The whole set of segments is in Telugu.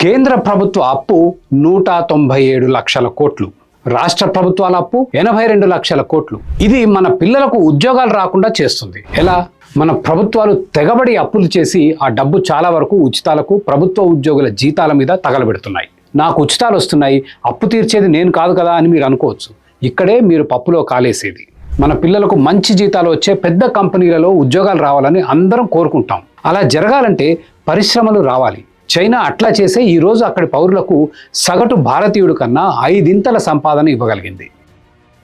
కేంద్ర ప్రభుత్వ అప్పు 197 లక్షల కోట్లు, రాష్ట్ర ప్రభుత్వాల అప్పు 82 లక్షల కోట్లు. ఇది మన పిల్లలకు ఉద్యోగాలు రాకుండా చేస్తుంది. ఎలా? మన ప్రభుత్వాలు తెగబడి అప్పులు చేసి ఆ డబ్బు చాలా వరకు ఉచితాలకు, ప్రభుత్వ ఉద్యోగుల జీతాల మీద తగలబెడుతున్నాయి. నాకు ఉచితాలు వస్తున్నాయి, అప్పు తీర్చేది నేను కాదు కదా అని మీరు అనుకోవచ్చు. ఇక్కడే మీరు పప్పులో కాలేసేది. మన పిల్లలకు మంచి జీతాలు వచ్చే పెద్ద కంపెనీలలో ఉద్యోగాలు రావాలని అందరం కోరుకుంటాం. అలా జరగాలంటే పరిశ్రమలు రావాలి. చైనా అట్లా చేసే ఈరోజు అక్కడి పౌరులకు సగటు భారతీయుడు కన్నా 5 సంపాదన ఇవ్వగలిగింది.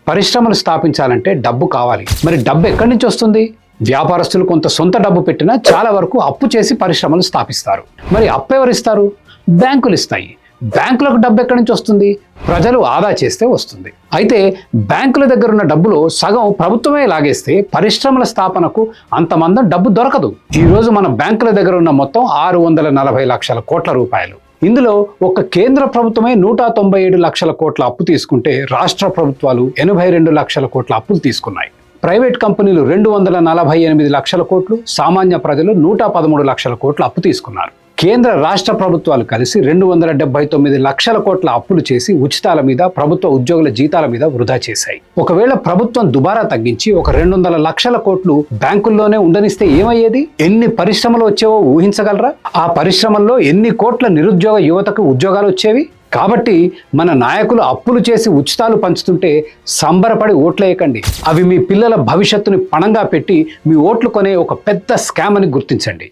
పరిశ్రమలు స్థాపించాలంటే డబ్బు కావాలి. మరి డబ్బు ఎక్కడి నుంచి వస్తుంది? వ్యాపారస్తులు కొంత సొంత డబ్బు పెట్టినా చాలా వరకు అప్పు చేసి పరిశ్రమలు స్థాపిస్తారు. మరి అప్పు ఎవరిస్తారు? బ్యాంకులు ఇస్తాయి. బ్యాంకులకు డబ్బు ఎక్కడి నుంచి వస్తుంది? ప్రజలు ఆదా చేస్తే వస్తుంది. అయితే బ్యాంకుల దగ్గర ఉన్న డబ్బులో సగం ప్రభుత్వమే లాగేస్తే పరిశ్రమల స్థాపనకు అంతమందం డబ్బు దొరకదు. ఈరోజు మన బ్యాంకుల దగ్గర ఉన్న మొత్తం 640 లక్షల కోట్ల రూపాయలు. ఇందులో ఒక కేంద్ర ప్రభుత్వమే 197 లక్షల కోట్ల అప్పు తీసుకుంటే రాష్ట్ర ప్రభుత్వాలు 82 లక్షల కోట్ల అప్పులు తీసుకున్నాయి. ప్రైవేట్ కంపెనీలు 248 లక్షల కోట్లు, సామాన్య ప్రజలు 113 లక్షల కోట్ల అప్పు తీసుకున్నారు. కేంద్ర రాష్ట్ర ప్రభుత్వాలు కలిసి 279 లక్షల కోట్ల అప్పులు చేసి ఉచితాల మీద, ప్రభుత్వ ఉద్యోగుల జీతాల మీద వృధా చేశాయి. ఒకవేళ ప్రభుత్వం దుబారా తగ్గించి ఒక 200 లక్షల కోట్లు బ్యాంకుల్లోనే ఉండనిస్తే ఏమయ్యేది? ఎన్ని పరిశ్రమలు వచ్చేవో ఊహించగలరా? ఆ పరిశ్రమల్లో ఎన్ని కోట్ల నిరుద్యోగ యువతకు ఉద్యోగాలు వచ్చేవి? కాబట్టి మన నాయకులు అప్పులు చేసి ఉచితాలు పంచుతుంటే సంబరపడి ఓట్లేయకండి. అవి మీ పిల్లల భవిష్యత్తుని పణంగా పెట్టి మీ ఓట్లు కొనే ఒక పెద్ద స్కామ్ అని గుర్తించండి.